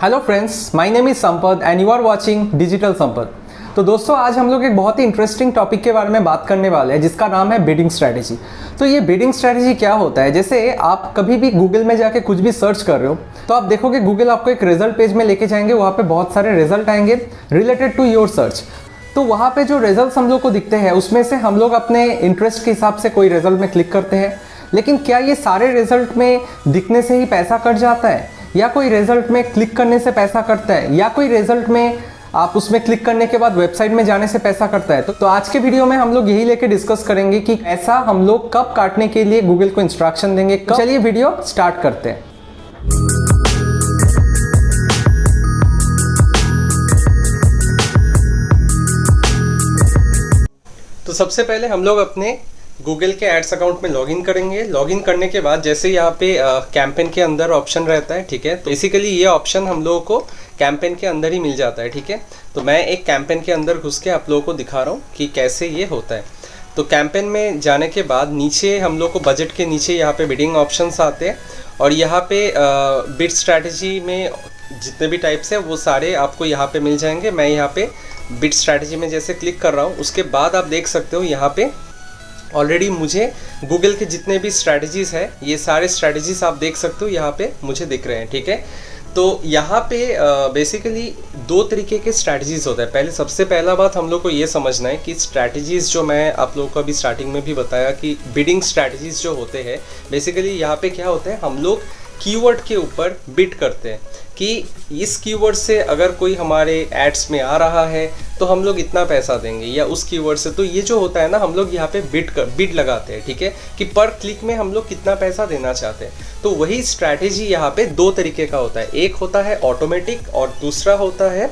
Hello friends, my name is Sampad and you are watching digital Sampad. तो दोस्तों, आज हम लोग एक बहुत ही इंटरेस्टिंग टॉपिक के बारे में बात करने वाले हैं जिसका नाम है बिडिंग स्ट्रैटेजी। तो ये बिडिंग स्ट्रैटेजी क्या होता है? जैसे आप कभी भी गूगल में जाके कुछ भी सर्च कर रहे हो तो आप देखोगे गूगल आपको एक रिजल्ट पेज में लेके जाएंगे, वहाँ पे बहुत सारे रिजल्ट आएंगे रिलेटेड टू योर सर्च। तो वहाँ पे जो रिजल्ट हम लोग को दिखते हैं उसमें से हम लोग अपने इंटरेस्ट के हिसाब से कोई रिजल्ट में क्लिक करते हैं। लेकिन क्या ये सारे रिजल्ट में दिखने से ही पैसा कट जाता है, या कोई रिजल्ट में क्लिक करने से पैसा कटता है, या कोई रिजल्ट में आप उसमें क्लिक करने के बाद वेबसाइट में जाने से पैसा कटता है? तो आज के वीडियो में हम लोग यही लेके डिस्कस करेंगे कि ऐसा हम लोग कब काटने के लिए गूगल को इंस्ट्रक्शन देंगे। चलिए वीडियो स्टार्ट करते हैं। तो सबसे पहले हम लोग अपने गूगल के एड्स अकाउंट में लॉगिन करेंगे। लॉगिन करने के बाद जैसे यहाँ पे कैंपेन के अंदर ऑप्शन रहता है, ठीक है, तो बेसिकली ये ऑप्शन हम लोगों को कैंपेन के अंदर ही मिल जाता है, ठीक है। तो मैं एक कैंपेन के अंदर घुस के आप लोगों को दिखा रहा हूँ कि कैसे ये होता है। तो कैंपेन में जाने के बाद नीचे हम लोग को बजट के नीचे यहाँ पे बिडिंग ऑप्शंस आते हैं, और यहाँ पे बिड स्ट्रैटेजी में जितने भी टाइप्स है वो सारे आपको यहाँ पे मिल जाएंगे। मैं यहाँ पे बिड स्ट्रैटेजी में जैसे क्लिक कर रहा हूँ, उसके बाद आप देख सकते हो यहाँ पे ऑलरेडी मुझे गूगल के जितने भी स्ट्रैटेजीज़ है ये सारे स्ट्रैटेजीज़ आप देख सकते हो यहाँ पे मुझे दिख रहे हैं, ठीक है। तो यहाँ पे बेसिकली दो तरीके के स्ट्रैटेजीज़ होता है। पहले सबसे पहला बात हम लोग को ये समझना है कि स्ट्रैटेजीज़ जो मैं आप लोगों को अभी स्टार्टिंग में भी बताया कि बिडिंग स्ट्रैटेजीज़ जो होते हैं बेसिकली यहाँ पे क्या होता है, हम लोग कीवर्ड के ऊपर बिड करते हैं कि इस कीवर्ड से अगर कोई हमारे एड्स में आ रहा है तो हम लोग इतना पैसा देंगे, या उस कीवर्ड से। तो ये जो होता है ना, हम लोग यहाँ पे बिड लगाते हैं, ठीक है, कि पर क्लिक में हम लोग कितना पैसा देना चाहते हैं। तो वही स्ट्रैटेजी यहाँ पे दो तरीके का होता है, एक होता है ऑटोमेटिक और दूसरा होता है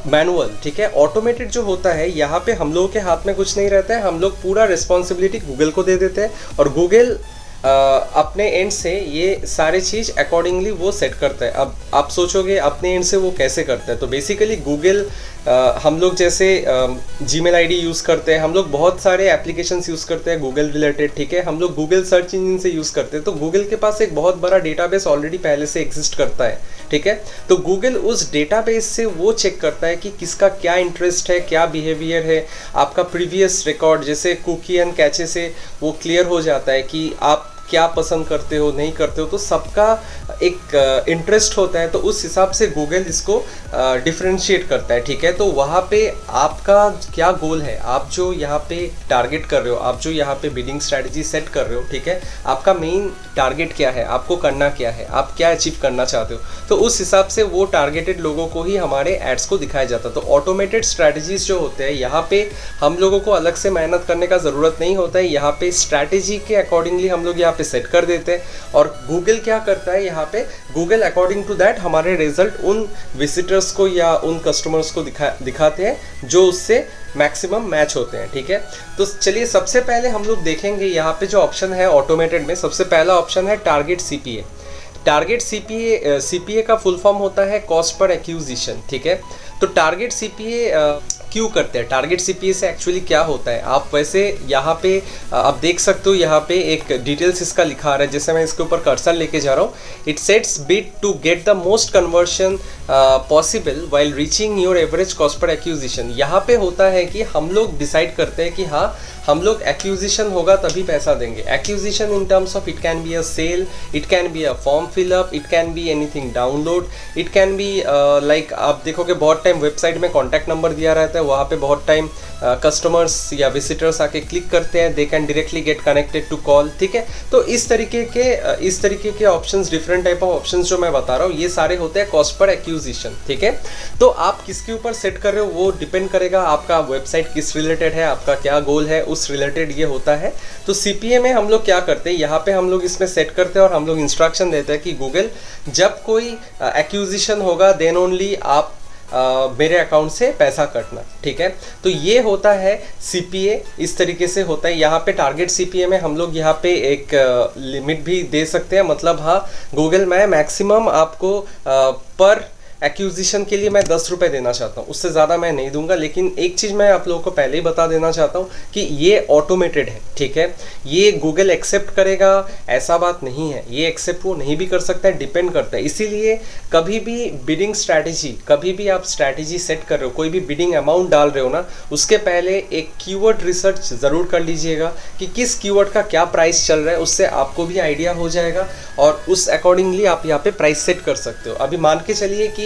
मैनुअल, ठीक है। ऑटोमेटेड जो होता है यहाँ पे हम लोगों के हाथ में कुछ नहीं रहता है, हम लोग पूरा रिस्पॉन्सिबिलिटी गूगल को दे देते हैं और गूगल अपने एंड से ये सारे चीज़ अकॉर्डिंगली वो सेट करता है। अब आप सोचोगे अपने एंड से वो कैसे करता है? तो बेसिकली गूगल हम लोग जैसे जीमेल आईडी यूज़ करते हैं, हम लोग बहुत सारे एप्लीकेशंस यूज़ करते हैं गूगल रिलेटेड, ठीक है। हम लोग गूगल सर्च इंजन से यूज़ करते हैं, तो गूगल के पास एक बहुत बड़ा डेटाबेस ऑलरेडी पहले से एग्जिस्ट करता है, ठीक है। तो गूगल उस डेटाबेस से वो चेक करता है कि किसका क्या इंटरेस्ट है, क्या बिहेवियर है, आपका प्रीवियस रिकॉर्ड जैसे कुकी एंड कैचे से वो क्लियर हो जाता है कि आप क्या पसंद करते हो नहीं करते हो। तो सबका एक इंटरेस्ट होता है, तो उस हिसाब से गूगल इसको डिफरेंशिएट करता है, ठीक है। तो वहाँ पे आपका क्या गोल है, आप जो यहाँ पे टारगेट कर रहे हो, आप जो यहाँ पे बिडिंग स्ट्रैटेजी सेट कर रहे हो, ठीक है, आपका मेन टारगेट क्या है, आपको करना क्या है, आप क्या अचीव करना चाहते हो, तो उस हिसाब से वो टारगेटेड लोगों को ही हमारे एड्स को दिखाया जाता है। तो ऑटोमेटेड स्ट्रैटेजीज जो होते हैं यहाँ पे हम लोगों को अलग से मेहनत करने का ज़रूरत नहीं होता है, यहाँ पे स्ट्रैटेजी के अकॉर्डिंगली हम लोग यहाँ पे सेट कर देते हैं, और गूगल क्या करता है यहाँ पे, गूगल अकॉर्डिंग टू दैट हमारे रिजल्ट उन विजिटर्स को या उन कस्टमर्स को दिखाते हैं जो उससे मैक्सिमम मैच होते हैं, ठीक है। तो चलिए सबसे पहले हम लोग देखेंगे यहाँ पे जो ऑप्शन है ऑटोमेटेड में, सबसे पहला ऑप्शन है टारगेट सीपीए। टारगेट सीपीए का फुल फॉर्म होता है कॉस्ट पर एक्विजिशन, ठीक है। तो टारगेट सीपीए क्यों करते हैं? टारगेट सीपीए से एक्चुअली क्या होता है, आप वैसे यहाँ पे आप देख सकते हो, यहाँ पे एक डिटेल्स इसका लिखा आ रहा है, जैसे मैं इसके ऊपर कर्सर लेके जा रहा हूँ। It sets bid to get the most conversion possible while reaching your average cost per acquisition. यहाँ पे होता है कि हम लोग डिसाइड करते हैं कि हाँ हम लोग एक्विजिशन होगा तभी पैसा देंगे। Acquisition in terms of it can be a sale, it can be a form fill up, it can be anything download, it can be like आप देखोगे बहुत टाइम वेबसाइट में कॉन्टैक्ट नंबर दिया रहता है, वहाँ पे बहुत टाइम कस्टमर्स या विजिटर्स आके क्लिक करते हैं, they can directly get connected to call, ठीक है। तो इस तरीके के options, different type of options जो मैं बता रहा हूँ ये सारे होते हैं कॉस्ट पर एक्विजिशन, ठीक है। तो आप किसके ऊपर सेट कर रहे हो वो डिपेंड करेगा, आपका वेबसाइट किस रिलेटेड है, आपका क्या गोल है, उस रिलेटेड ये होता है। तो सीपीए में हम लोग क्या करते हैं, यहाँ पे हम लोग इसमें सेट करते हैं और हम लोग इंस्ट्रक्शन देते हैं कि गूगल जब कोई एक्विजिशन होगा देन ओनली आप मेरे अकाउंट से पैसा कटना, ठीक है। तो ये होता है सीपीए, इस तरीके से होता है। यहाँ पे टारगेट सीपीए में हम लोग यहाँ पे एक लिमिट भी दे सकते हैं, मतलब हाँ गूगल मैं मैक्सिमम आपको पर एक्विजिशन के लिए मैं 10 रुपये देना चाहता हूँ, उससे ज़्यादा मैं नहीं दूंगा। लेकिन एक चीज़ मैं आप लोगों को पहले ही बता देना चाहता हूँ कि ये ऑटोमेटेड है, ठीक है। ये गूगल एक्सेप्ट करेगा ऐसा बात नहीं है, ये एक्सेप्ट वो नहीं भी कर सकता है, डिपेंड करता है। इसीलिए कभी भी बिडिंग स्ट्रैटेजी, कभी भी आप स्ट्रैटेजी सेट कर रहे हो, कोई भी बिडिंग अमाउंट डाल रहे हो ना, उसके पहले एक कीवर्ड रिसर्च ज़रूर कर लीजिएगा कि किस कीवर्ड का क्या प्राइस चल रहा है, उससे आपको भी आइडिया हो जाएगा और उस अकॉर्डिंगली आप यहाँ पे प्राइस सेट कर सकते हो। अभी मान के चलिए कि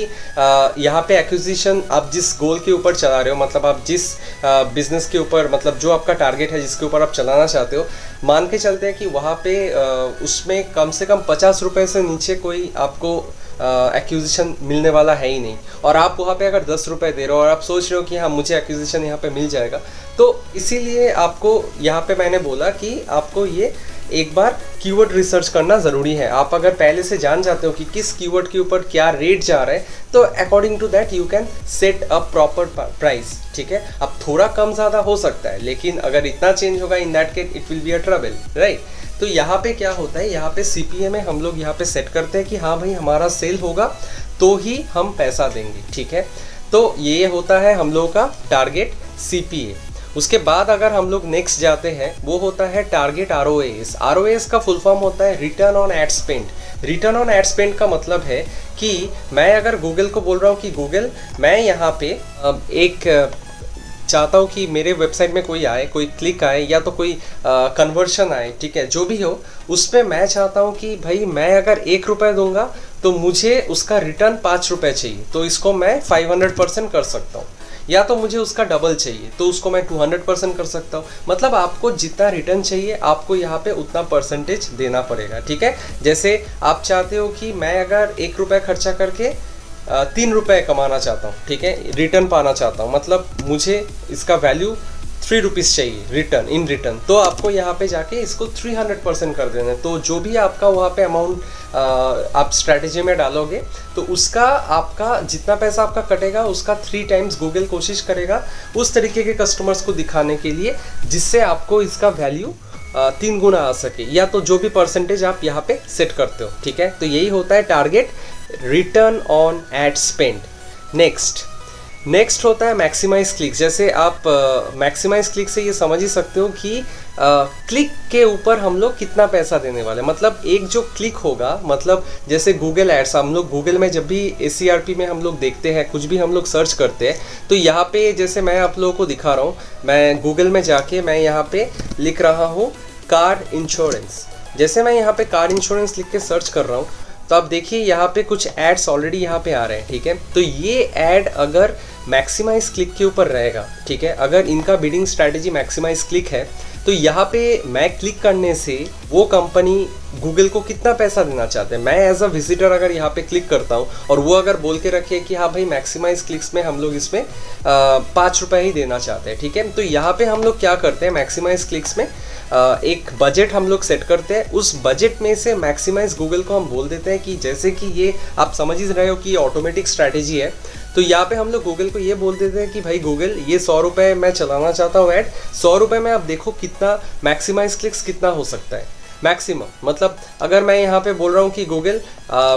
यहाँ पे एक्विजिशन आप जिस गोल के ऊपर चला रहे हो, मतलब आप जिस बिजनेस के ऊपर, मतलब जो आपका टारगेट है जिसके ऊपर आप चलाना चाहते हो, मान के चलते हैं कि वहाँ पे उसमें कम से कम 50 रुपये से नीचे कोई आपको एक्विजिशन मिलने वाला है ही नहीं, और आप वहाँ पे अगर 10 रुपये दे रहे हो और आप सोच रहे हो कि हाँ मुझे एक्विजिशन यहाँ पे मिल जाएगा, तो इसीलिए आपको यहाँ पे मैंने बोला कि आपको ये एक बार कीवर्ड रिसर्च करना ज़रूरी है। आप अगर पहले से जान जाते हो कि किस कीवर्ड के ऊपर क्या रेट जा रहा है, तो according to that you can set a proper price, ठीक है। अब थोड़ा कम ज़्यादा हो सकता है, लेकिन अगर इतना चेंज होगा, in that case it will be a trouble, right. तो यहाँ पे क्या होता है, यहाँ पे CPA में हम लोग यहाँ पे सेट करते हैं कि हाँ भाई हमारा सेल होगा तो ही हम पैसा देंगे, ठीक है। तो ये होता है हम लोगों का टारगेट CPA। उसके बाद अगर हम लोग नेक्स्ट जाते हैं, वो होता है टारगेट ROAS। ROAS का फुल फॉर्म होता है return on ad spend. Return on ad spend का मतलब है कि मैं अगर गूगल को बोल रहा हूँ कि गूगल मैं यहाँ पे एक चाहता हूँ कि मेरे वेबसाइट में कोई आए, कोई क्लिक आए या तो कोई कन्वर्शन आए, ठीक है, जो भी हो, उस पर मैं चाहता हूँ कि भाई मैं अगर 1 रुपये दूंगा तो मुझे उसका रिटर्न 5 रुपये चाहिए, तो इसको मैं 500% कर सकता हूँ। या तो मुझे उसका डबल चाहिए तो उसको मैं 200% कर सकता हूँ। मतलब आपको जितना रिटर्न चाहिए आपको यहाँ पे उतना परसेंटेज देना पड़ेगा, ठीक है। जैसे आप चाहते हो कि मैं अगर 1 रुपये खर्चा करके 3 रुपये कमाना चाहता हूँ, ठीक है, रिटर्न पाना चाहता हूँ, मतलब मुझे इसका वैल्यू 3 रुपीज़ चाहिए रिटर्न, इन रिटर्न, तो आपको यहाँ पे जाके इसको 300% कर देना है। तो जो भी आपका वहाँ पे अमाउंट आप स्ट्रैटेजी में डालोगे, तो उसका आपका जितना पैसा आपका कटेगा उसका 3 टाइम्स गूगल कोशिश करेगा उस तरीके के कस्टमर्स को दिखाने के लिए जिससे आपको इसका वैल्यू 3 गुना आ सके, या तो जो भी परसेंटेज आप यहाँ पे सेट करते हो, ठीक है। तो यही होता है target return on ad spend. Next होता है मैक्सिमाइज क्लिक। जैसे आप मैक्सिमाइज क्लिक से ये समझ ही सकते हो कि क्लिक के ऊपर हम लोग कितना पैसा देने वाले हैं। मतलब एक जो क्लिक होगा, मतलब जैसे गूगल एड्स, हम लोग गूगल में जब भी ACRP में हम लोग देखते हैं, कुछ भी हम लोग सर्च करते हैं, तो यहाँ पे जैसे मैं आप लोगों को दिखा रहा हूँ, मैं गूगल में जाके मैं यहाँ पे लिख रहा हूँ कार इंश्योरेंस। जैसे मैं यहाँ पे कार इंश्योरेंस लिख के सर्च कर रहा हूँ, तो आप देखिए यहाँ पे कुछ एड्स ऑलरेडी यहाँ पे आ रहे हैं, ठीक है। तो ये ऐड अगर मैक्सिमाइज क्लिक के ऊपर रहेगा, ठीक है, अगर इनका बिडिंग स्ट्रैटेजी मैक्सिमाइज क्लिक है, तो यहाँ पे मैं क्लिक करने से वो कंपनी गूगल को कितना पैसा देना चाहते हैं। मैं एज अ विजिटर अगर यहाँ पे क्लिक करता हूँ और वो अगर बोल के रखे कि हाँ भाई मैक्सिमाइज क्लिक्स में हम लोग इसमें 5 रुपये ही देना चाहते हैं, ठीक है। तो यहाँ पे हम लोग क्या करते हैं, मैक्सिमाइज क्लिक्स में एक बजट हम लोग सेट करते हैं। उस बजट में से मैक्सिमाइज गूगल को हम बोल देते हैं कि जैसे कि ये आप समझ ही रहे हो कि ऑटोमेटिक स्ट्रैटेजी है, तो यहाँ पे हम लोग गूगल को ये बोल देते हैं कि भाई गूगल ये 100 रुपये मैं चलाना चाहता हूँ ऐड, 100 रुपये में आप देखो कितना मैक्सिमाइज क्लिक्स कितना हो सकता है मैक्सिमम। मतलब अगर मैं यहाँ पे बोल रहा हूँ कि गूगल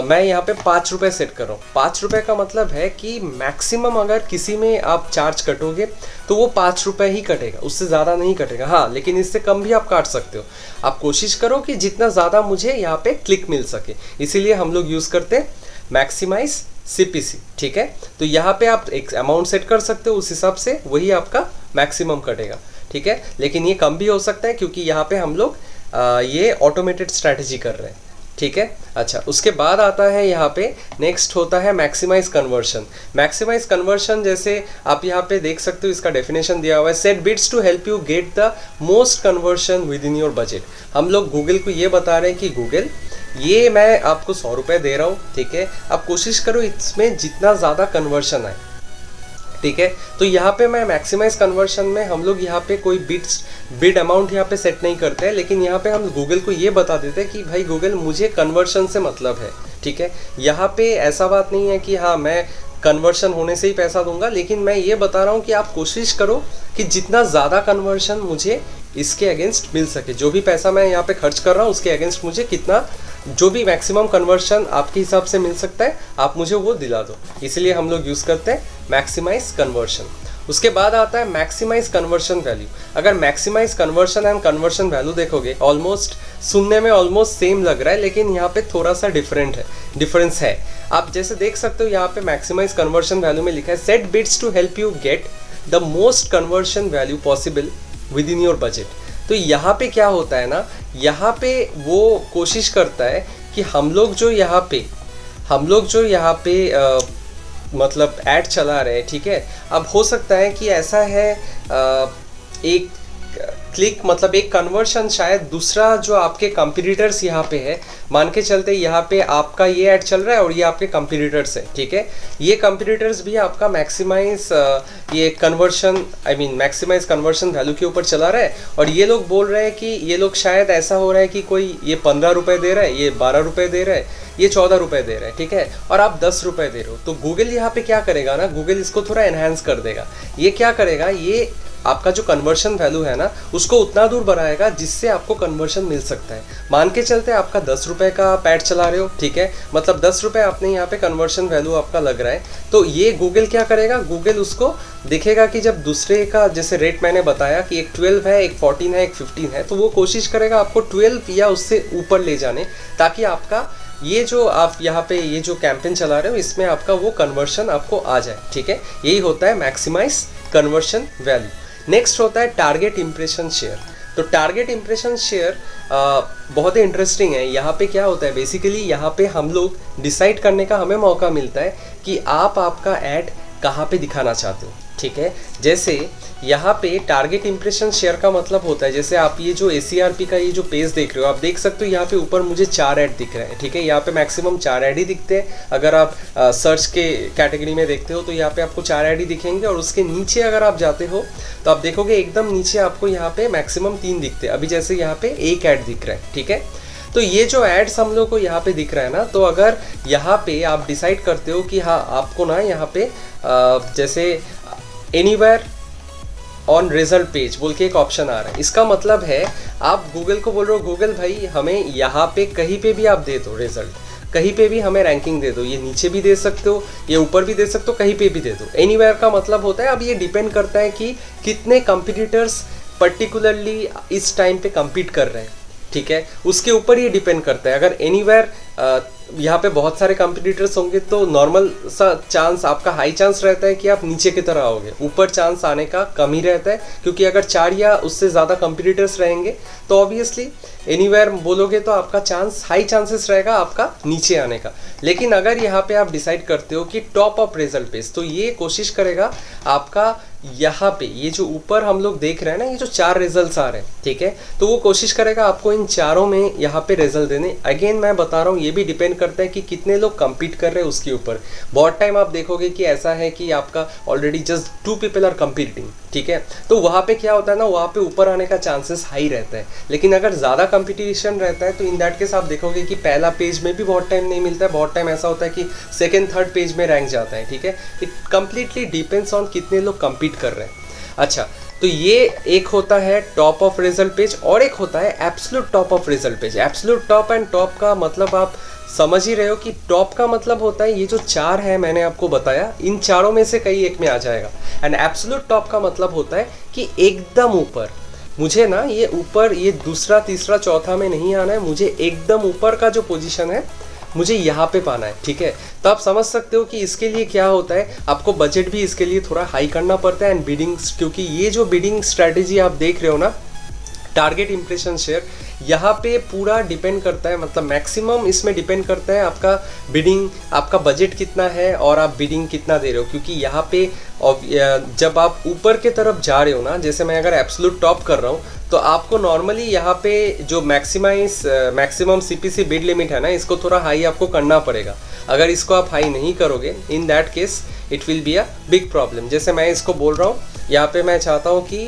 मैं यहाँ पे 5 रुपये सेट कर रहा हूँ, 5 रुपये का मतलब है कि मैक्सिमम अगर किसी में आप चार्ज कटोगे तो वो 5 रुपये ही कटेगा, उससे ज़्यादा नहीं कटेगा। हाँ, लेकिन इससे कम भी आप काट सकते हो। आप कोशिश करो कि जितना ज़्यादा मुझे यहाँ पे क्लिक मिल सके, इसीलिए हम लोग यूज़ करते हैं मैक्सिमाइज CPC, ठीक है। तो यहाँ पे आप एक अमाउंट सेट कर सकते हो, उस हिसाब से वही आपका मैक्सिमम कटेगा, ठीक है। लेकिन ये कम भी हो सकता है क्योंकि यहाँ पे हम लोग ये ऑटोमेटेड स्ट्रैटेजी कर रहे हैं, ठीक है। अच्छा, उसके बाद आता है यहाँ पे नेक्स्ट होता है मैक्सिमाइज कन्वर्शन। मैक्सिमाइज कन्वर्शन जैसे आप यहाँ पे देख सकते हो, इसका डेफिनेशन दिया हुआ है, set bits to help you get the most conversion within your budget. हम लोग गूगल को ये बता रहे हैं कि गूगल ये मैं आपको 100 रुपये दे रहा हूँ, ठीक है, आप कोशिश करो इसमें जितना ज़्यादा कन्वर्शन आए, ठीक है। तो यहाँ पे मैं मैक्सिमाइज कन्वर्शन में हम लोग यहाँ पे कोई बिड अमाउंट यहाँ पे सेट नहीं करते हैं, लेकिन यहाँ पे हम गूगल को ये बता देते हैं कि भाई गूगल मुझे कन्वर्शन से मतलब है, ठीक है। यहाँ पे ऐसा बात नहीं है कि हाँ मैं कन्वर्शन होने से ही पैसा दूंगा, लेकिन मैं ये बता रहा हूँ कि आप कोशिश करो कि जितना ज़्यादा कन्वर्शन मुझे इसके अगेंस्ट मिल सके। जो भी पैसा मैं यहाँ पे खर्च कर रहा हूँ उसके अगेंस्ट मुझे कितना, जो भी मैक्सिमम कन्वर्शन आपके हिसाब से मिल सकता है आप मुझे वो दिला दो। इसलिए हम लोग यूज़ करते हैं मैक्सिमाइज कन्वर्शन। उसके बाद आता है मैक्सिमाइज कन्वर्शन वैल्यू। अगर maximize conversion and conversion value देखोगे, ऑलमोस्ट सुनने में ऑलमोस्ट सेम लग रहा है, लेकिन यहाँ पे थोड़ा सा डिफरेंस है। आप जैसे देख सकते हो यहाँ पे मैक्सिमाइज कन्वर्शन वैल्यू में लिखा है set bits to help you get the most conversion value possible within your budget. तो यहाँ पे क्या होता है ना, यहाँ पे वो कोशिश करता है कि हम लोग जो यहाँ पे मतलब ऐड चला रहे हैं, ठीक है। अब हो सकता है कि ऐसा है एक क्लिक मतलब एक कन्वर्शन शायद दूसरा जो आपके कंपटीटर्स यहाँ पे है, मान के चलते यहाँ पे आपका ये ऐड चल रहा है और ये आपके कंपटीटर्स है, ठीक है। ये कंपटीटर्स भी आपका मैक्सिमाइज ये कन्वर्शन मैक्सिमाइज कन्वर्शन वैल्यू के ऊपर चला रहा है, और ये लोग बोल रहे हैं कि ये लोग शायद ऐसा हो रहा है कि कोई ये 15 रुपये दे रहा है, ये 12 रुपये दे रहा है, ये 14 रुपये दे रहा है, ठीक है, और आप 10 रुपये दे रहे हो। तो गूगल यहाँ पे क्या करेगा ना, गूगल इसको थोड़ा एनहांस कर देगा। ये क्या करेगा, ये आपका जो कन्वर्शन वैल्यू है ना उसको उतना दूर बढ़ाएगा जिससे आपको कन्वर्शन मिल सकता है। मान के चलते आपका 10 रुपये का आप ऐड चला रहे हो, ठीक है, मतलब 10 रुपये आपने यहाँ पे कन्वर्शन वैल्यू आपका लग रहा है। तो ये गूगल क्या करेगा, गूगल उसको देखेगा कि जब दूसरे का जैसे रेट मैंने बताया कि एक 12 है, एक 14 है, एक 15 है, तो वो कोशिश करेगा आपको 12 या उससे ऊपर ले जाने, ताकि आपका ये जो आप यहाँ पे ये जो कैंपेन चला रहे हो इसमें आपका वो कन्वर्शन आपको आ जाए, ठीक है। यही होता है मैक्सिमाइज कन्वर्शन वैल्यू। नेक्स्ट होता है टारगेट इंप्रेशन शेयर। तो टारगेट इंप्रेशन शेयर बहुत ही इंटरेस्टिंग है। यहाँ पे क्या होता है, बेसिकली यहाँ पे हम लोग डिसाइड करने का हमें मौका मिलता है कि आप आपका ऐड कहाँ पे दिखाना चाहते हो, ठीक है। जैसे यहाँ पे टारगेट इंप्रेशन शेयर का मतलब होता है, जैसे आप ये जो ACRP का ये जो पेज देख रहे हो, आप देख सकते हो यहाँ पे ऊपर मुझे 4 ऐड दिख रहे हैं, ठीक है। यहाँ पे मैक्सिमम 4 ऐड ही दिखते हैं। अगर आप सर्च के कैटेगरी में देखते हो तो यहाँ पे आपको 4 ऐड ही दिखेंगे, और उसके नीचे अगर आप जाते हो तो आप देखोगे एकदम नीचे आपको यहाँ पे मैक्सिमम 3 दिखते हैं। अभी जैसे यहाँ पे 1 ऐड दिख रहा है, ठीक है। तो ये जो एड्स हम लोग को यहाँ पे दिख रहा है ना, तो अगर यहाँ पे आप डिसाइड करते हो कि हाँ आपको ना यहाँ पे जैसे एनीवेयर ऑन रिजल्ट पेज बोल के एक ऑप्शन आ रहा है, इसका मतलब है आप गूगल को बोल रहे हो गूगल भाई हमें यहाँ पे कहीं पे भी आप दे दो रिजल्ट, कहीं पे भी हमें रैंकिंग दे दो। ये नीचे भी दे सकते हो, ये ऊपर भी दे सकते हो, कहीं पे भी दे दो। एनीवेयर का मतलब होता है, अब ये डिपेंड करता है कि कितने कंपटीटर्स पर्टिकुलरली इस टाइम पे compete कर रहे हैं, ठीक है, उसके ऊपर ये डिपेंड करता है। अगर एनीवेयर यहाँ पे बहुत सारे कंपटीटर्स होंगे तो नॉर्मल सा चांस आपका हाई चांस रहता है कि आप नीचे की तरह आओगे, ऊपर चांस आने का कम ही रहता है, क्योंकि अगर 4 या उससे ज़्यादा कंपटीटर्स रहेंगे तो ऑब्वियसली एनीवेयर बोलोगे तो आपका चांस हाई चांसेस रहेगा आपका नीचे आने का। लेकिन अगर यहाँ पे आप डिसाइड करते हो कि टॉप ऑफ रिजल्ट पेज, तो ये कोशिश करेगा आपका यहाँ पे ये जो ऊपर हम लोग देख रहे हैं ना, ये जो 4 रिजल्ट्स आ रहे हैं, ठीक है, तो वो कोशिश करेगा आपको इन चारों में यहाँ पे रिजल्ट देने। अगेन मैं बता रहा हूँ ये भी डिपेंड करता है कि कितने लोग compete कर रहे हैं उसके ऊपर। बहुत टाइम आप देखोगे कि ऐसा है कि आपका already just 2 people are competing, ठीक है, तो वहाँ पे क्या होता है ना, वहाँ पे ऊपर आने का चांसेस हाई रहता है। लेकिन अगर ज़्यादा कंपटीशन रहता है तो इन दैट केस आप देखोगे कि पहला पेज में भी बहुत टाइम नहीं मिलता है, बहुत टाइम ऐसा होता है कि 2nd 3rd पेज में रैंक जाता है, ठीक है। इट कम्प्लीटली डिपेंड्स ऑन कितने लोग compete कर रहे हैं। अच्छा, तो ये एक होता है टॉप ऑफ रिजल्ट पेज, और एक होता है absolute top of result page. Absolute top and top का मतलब आप समझ ही रहे हो कि टॉप का मतलब होता है ये जो 4 है मैंने आपको बताया, इन चारों में से कहीं एक में आ जाएगा। एंड एब्सोल्यूट टॉप का मतलब होता है कि एकदम ऊपर, मुझे ना ये ऊपर ये दूसरा तीसरा चौथा में नहीं आना है, मुझे एकदम ऊपर का जो पोजीशन है मुझे यहाँ पे पाना है, ठीक है। तो आप समझ सकते हो कि इसके लिए क्या होता है, आपको बजट भी इसके लिए थोड़ा हाई करना पड़ता है एंड बिडिंग्स, क्योंकि ये जो बिडिंग स्ट्रैटेजी आप देख रहे हो ना, टारगेट इंप्रेशन शेयर, यहाँ पे पूरा डिपेंड करता है, मतलब मैक्सिमम इसमें डिपेंड करता है आपका बिडिंग, आपका बजट कितना है और आप बिडिंग कितना दे रहे हो। क्योंकि यहाँ पे जब आप ऊपर के तरफ जा रहे हो ना, जैसे मैं अगर एब्सोल्यूट टॉप कर रहा हूँ तो आपको नॉर्मली यहाँ पे जो मैक्सिमम CPC बिड लिमिट है ना, इसको थोड़ा हाई आपको करना पड़ेगा। अगर इसको आप हाई नहीं करोगे, in that case it will be a big problem. जैसे मैं इसको बोल रहा हूँ, यहाँ पे मैं चाहता हूँ कि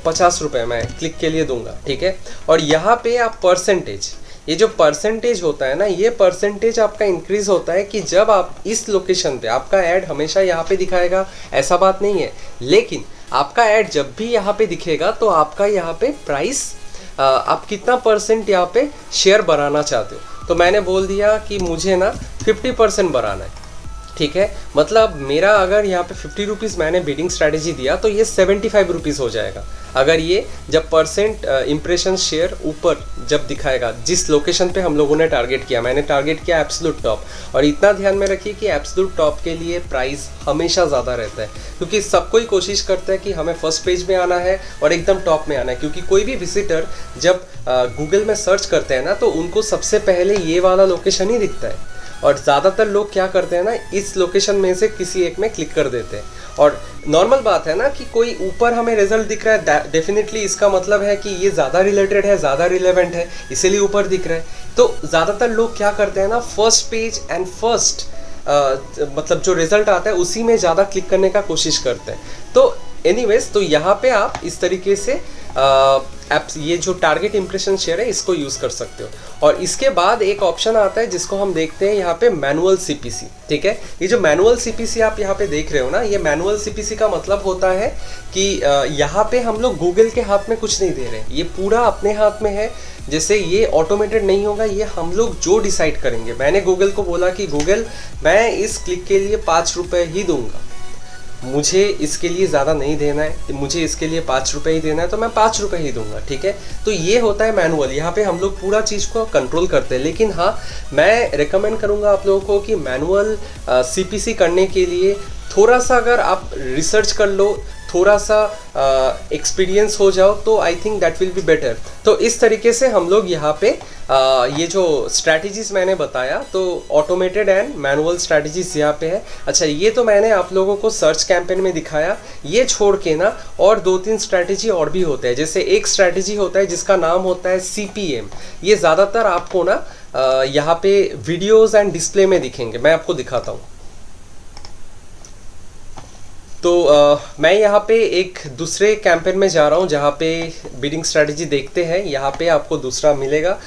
50 रुपये मैं क्लिक के लिए दूंगा, ठीक है। और यहाँ पे आप परसेंटेज, ये जो परसेंटेज होता है ना, ये परसेंटेज आपका इंक्रीज होता है कि जब आप इस लोकेशन पे, आपका ऐड हमेशा यहाँ पे दिखाएगा ऐसा बात नहीं है, लेकिन आपका ऐड जब भी यहाँ पे दिखेगा तो आपका यहाँ पे प्राइस, आप कितना परसेंट यहाँ पे शेयर बढ़ाना चाहते हो। तो मैंने बोल दिया कि मुझे ना 50% बढ़ाना है, ठीक है। मतलब मेरा अगर यहाँ पे 50 रुपीज़ मैंने बिडिंग स्ट्रैटेजी दिया तो ये 75 रुपीज़ हो जाएगा, अगर ये जब परसेंट इम्प्रेशन शेयर ऊपर जब दिखाएगा जिस लोकेशन पे हम लोगों ने टारगेट किया। मैंने टारगेट किया एब्सोल्यूट टॉप, और इतना ध्यान में रखिए कि एब्सोल्यूट टॉप के लिए प्राइस हमेशा ज़्यादा रहता है, क्योंकि सब कोई कोशिश करता है कि हमें फर्स्ट पेज में आना है और एकदम टॉप में आना है। क्योंकि कोई भी विजिटर जब गूगल में सर्च करते हैं ना तो उनको सबसे पहले ये वाला लोकेशन ही दिखता है, और ज़्यादातर लोग क्या करते हैं ना, इस लोकेशन में से किसी एक में क्लिक कर देते हैं। और नॉर्मल बात है ना कि कोई ऊपर हमें रिजल्ट दिख रहा है, डेफिनेटली इसका मतलब है कि ये ज़्यादा रिलेटेड है, ज़्यादा रिलेवेंट है, इसीलिए ऊपर दिख रहा है। तो ज़्यादातर लोग क्या करते हैं ना, फर्स्ट पेज एंड फर्स्ट मतलब जो रिजल्ट आता है उसी में ज़्यादा क्लिक करने का कोशिश करते हैं। तो एनीवेज, तो यहाँ पे आप इस तरीके से एप्स, ये जो टारगेट इंप्रेशन शेयर है इसको यूज़ कर सकते हो। और इसके बाद एक ऑप्शन आता है जिसको हम देखते हैं यहाँ पे मैनुअल सीपीसी, ठीक है। ये जो मैनुअल सीपीसी आप यहाँ पे देख रहे हो ना, ये मैनुअल सीपीसी का मतलब होता है कि यहाँ पे हम लोग गूगल के हाथ में कुछ नहीं दे रहे, ये पूरा अपने हाथ में है। जैसे ये ऑटोमेटेड नहीं होगा, ये हम लोग जो डिसाइड करेंगे। मैंने गूगल को बोला कि गूगल, मैं इस क्लिक के लिए 5 रुपये ही दूंगा, मुझे इसके लिए ज़्यादा नहीं देना है, मुझे इसके लिए 5 रुपये ही देना है, तो मैं 5 रुपये ही दूंगा, ठीक है। तो ये होता है मैनुअल, यहाँ पे हम लोग पूरा चीज़ को कंट्रोल करते हैं। लेकिन हाँ, मैं रिकमेंड करूँगा आप लोगों को कि मैनुअल सीपीसी करने के लिए थोड़ा सा अगर आप रिसर्च कर लो, थोड़ा सा एक्सपीरियंस हो जाओ, तो I think that will be better. तो इस तरीके से हम लोग यहाँ पे ये जो स्ट्रैटेजीज मैंने बताया, तो ऑटोमेटेड एंड मैनुअल स्ट्रैटेजीज यहाँ पे है। अच्छा, ये तो मैंने आप लोगों को सर्च कैंपेन में दिखाया। ये छोड़ के ना और 2-3 स्ट्रैटेजी और भी होते हैं। जैसे एक स्ट्रैटेजी होता है जिसका नाम होता है CPM। ये ज़्यादातर आपको ना यहाँ पे वीडियोज़ एंड डिस्प्ले में दिखेंगे, मैं आपको दिखाता हूँ। तो मैं यहाँ पे एक दूसरे कैंपेन में जा रहा हूँ जहाँ पे बिडिंग स्ट्रैटेजी देखते हैं। यहाँ पे आपको दूसरा मिलेगा।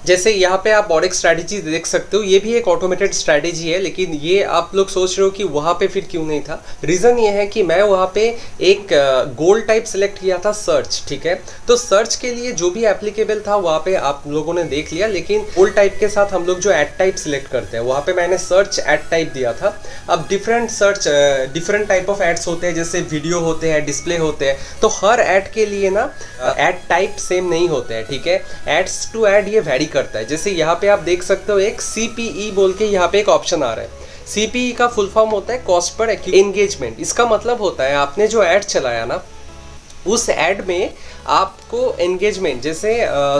जैसे यहाँ पे आप और एक स्ट्रैटेजी देख सकते हो, ये भी एक ऑटोमेटेड स्ट्रैटेजी है, लेकिन ये आप लोग सोच रहे हो कि वहाँ पे फिर क्यों नहीं था। रीज़न ये है कि मैं वहाँ पे एक गोल टाइप सेलेक्ट किया था, सर्च, ठीक है। तो सर्च के लिए जो भी एप्लीकेबल था वहाँ पे आप लोगों ने देख लिया, लेकिन गोल टाइप के साथ हम लोग जो एड टाइप सेलेक्ट करते हैं वहाँ पे मैंने सर्च एड टाइप दिया था। अब डिफरेंट टाइप ऑफ एड्स होते हैं, जैसे वीडियो होते हैं, डिस्प्ले होते हैं, तो हर एड के लिए ना एड टाइप सेम नहीं होते हैं, ठीक है। एड्स टू एड ये वैरी करता है। जैसे यहाँ पे आप देख सकते हो एक CPE बोल के यहाँ पे एक ऑप्शन आ रहा है। CPE का फुल फॉर्म होता है कॉस्ट पर एंगेजमेंट। इसका मतलब होता है आपने जो ऐड चलाया ना, उस ऐड में आपको एंगेजमेंट, जैसे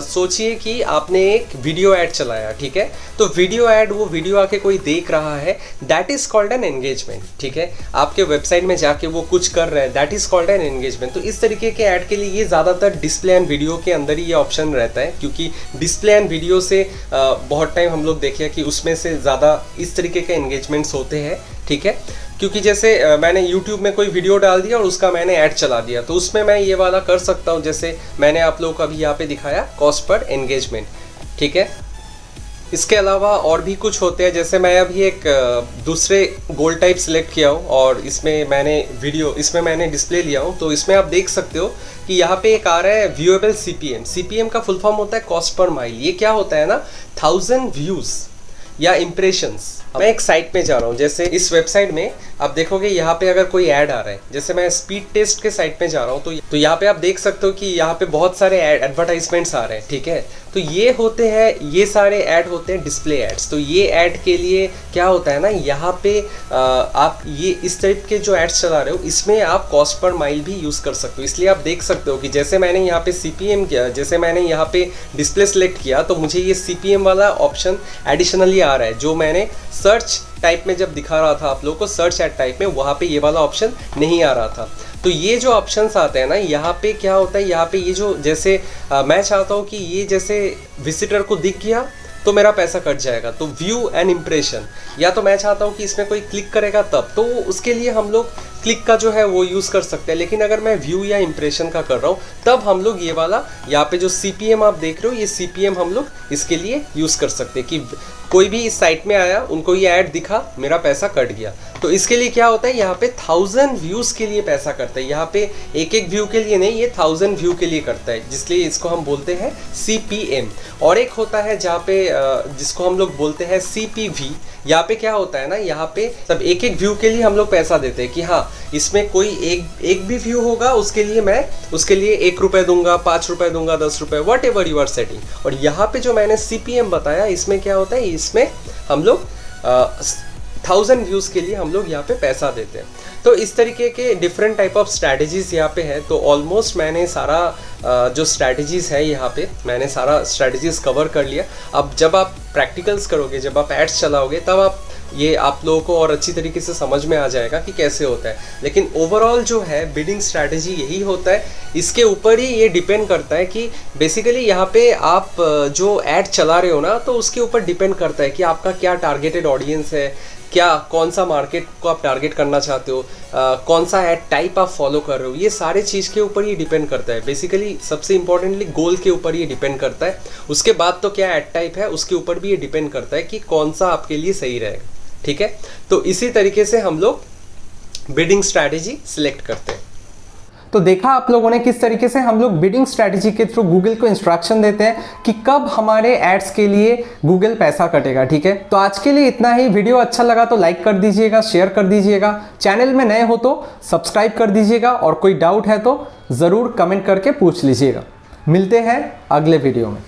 सोचिए कि आपने एक वीडियो ऐड चलाया, ठीक है। तो वीडियो ऐड, वो वीडियो आके कोई देख रहा है, that is called an engagement, ठीक है। आपके वेबसाइट में जाके वो कुछ कर रहे हैं, that is called an engagement. तो इस तरीके के ऐड के लिए ये ज़्यादातर डिस्प्ले एंड वीडियो के अंदर ही ये ऑप्शन रहता है, क्योंकि डिस्प्ले एंड वीडियो से बहुत टाइम हम लोग देखे कि उसमें से ज़्यादा इस तरीके के एंगेजमेंट्स होते हैं, ठीक है। क्योंकि जैसे मैंने YouTube में कोई वीडियो डाल दिया और उसका मैंने ऐड चला दिया, तो उसमें मैं ये वाला कर सकता हूँ, जैसे मैंने आप लोगों को अभी यहाँ पे दिखाया कॉस्ट पर एंगेजमेंट, ठीक है। इसके अलावा और भी कुछ होते हैं, जैसे मैं अभी एक दूसरे गोल टाइप सेलेक्ट किया हूँ और इसमें मैंने डिस्प्ले लिया हूँ। तो इसमें आप देख सकते हो कि यहाँ पे एक आ रहा है व्यूएबल CPM का फुल फॉर्म होता है कॉस्ट पर माइल। ये क्या होता है ना, 1000 व्यूज़ या इम्प्रेशंस। मैं एक साइट पे जा रहा हूँ, जैसे इस वेबसाइट में आप देखोगे यहाँ पे अगर कोई ऐड आ रहा है, जैसे मैं स्पीड टेस्ट के साइट पे जा रहा हूँ, तो यहाँ पे आप देख सकते हो कि यहाँ पे बहुत सारे एडवर्टाइजमेंट्स आ रहे हैं, ठीक है। तो ये होते हैं, ये सारे ऐड होते हैं डिस्प्ले एड्स। तो ये ऐड के लिए क्या होता है ना, यहाँ पे आप ये इस टाइप के जो एड्स चला रहे हो, इसमें आप कॉस्ट पर माइल भी यूज़ कर सकते हो। इसलिए आप देख सकते हो कि जैसे मैंने यहाँ पे CPM किया, जैसे मैंने यहाँ पे डिस्प्ले सेलेक्ट किया, तो मुझे ये CPM वाला ऑप्शन एडिशनली आ रहा है, जो मैंने सर्च टाइप में जब दिखा रहा था आप लोगों को, सर्च एड टाइप में, वहाँ पे ये वाला ऑप्शन नहीं आ रहा था। तो ये जो ऑप्शंस आते हैं ना, यहाँ पे क्या होता है, यहाँ पे ये जो जैसे मैं चाहता हूँ कि ये जैसे विजिटर को दिख गया तो मेरा पैसा कट जाएगा, तो व्यू एंड इम्प्रेशन, या तो मैं चाहता हूँ कि इसमें कोई क्लिक करेगा तब, तो उसके लिए हम लोग क्लिक का जो है वो यूज़ कर सकते हैं। लेकिन अगर मैं व्यू या इम्प्रेशन का कर रहा हूँ, तब हम लोग ये वाला यहाँ पे जो CPM आप देख रहे हो, ये CPM हम लोग इसके लिए यूज़ कर सकते हैं कि कोई भी इस साइट में आया, उनको ये ऐड दिखा, मेरा पैसा कट गया। तो इसके लिए क्या होता है, यहाँ पे 1000 व्यूज़ के लिए पैसा करता है। यहाँ पे एक एक व्यू के लिए नहीं, ये 1000 व्यू के लिए करता है, जिसलिए इसको हम बोलते हैं CPM। और एक होता है जहाँ पे जिसको हम लोग बोलते हैं CPV। यहाँ पे क्या होता है ना, यहाँ पे सब एक एक व्यू के लिए हम लोग पैसा देते हैं कि हाँ, इसमें कोई एक भी व्यू होगा उसके लिए मैं उसके लिए 1 रुपये दूंगा, 5 रुपये दूंगा, 10 रुपये, whatever you are setting. और यहाँ पे जो मैंने CPM बताया, इसमें क्या होता है, इसमें हम लोग 1000 व्यूज़ के लिए हम लोग यहाँ पे पैसा देते हैं। तो इस तरीके के डिफरेंट टाइप ऑफ स्ट्रैटेजीज़ यहाँ पे है। तो ऑलमोस्ट मैंने सारा जो स्ट्रैटेजीज़ है यहाँ पे, मैंने सारा स्ट्रैटेजीज़ कवर कर लिया। अब जब आप प्रैक्टिकल्स करोगे, जब आप एड्स चलाओगे, तब आप लोगों को और अच्छी तरीके से समझ में आ जाएगा कि कैसे होता है। लेकिन ओवरऑल जो है बिडिंग स्ट्रैटेजी यही होता है। इसके ऊपर ही ये डिपेंड करता है कि बेसिकली यहाँ पे आप जो ऐड चला रहे हो ना, तो उसके ऊपर डिपेंड करता है कि आपका क्या टारगेटेड ऑडियंस है, क्या कौन सा मार्केट को आप टारगेट करना चाहते हो, कौन सा ऐड टाइप आप फॉलो कर रहे हो। ये सारे चीज़ के ऊपर ही डिपेंड करता है। बेसिकली सबसे इंपॉर्टेंटली गोल के ऊपर ये डिपेंड करता है। उसके बाद तो क्या ऐड टाइप है उसके ऊपर भी ये डिपेंड करता है कि कौन सा आपके लिए सही रहेगा। ठीक है, तो इसी तरीके से हम लोग बिडिंग स्ट्रैटेजी सिलेक्ट करते हैं। तो देखा आप लोगों ने किस तरीके से हम लोग बिडिंग स्ट्रैटेजी के थ्रू गूगल को इंस्ट्रक्शन देते हैं कि कब हमारे एड्स के लिए गूगल पैसा कटेगा। ठीक है, तो आज के लिए इतना ही। वीडियो अच्छा लगा तो लाइक कर दीजिएगा, शेयर कर दीजिएगा, चैनल में नए हो तो सब्सक्राइब कर दीजिएगा, और कोई डाउट है तो ज़रूर कमेंट करके पूछ लीजिएगा। मिलते हैं अगले वीडियो में।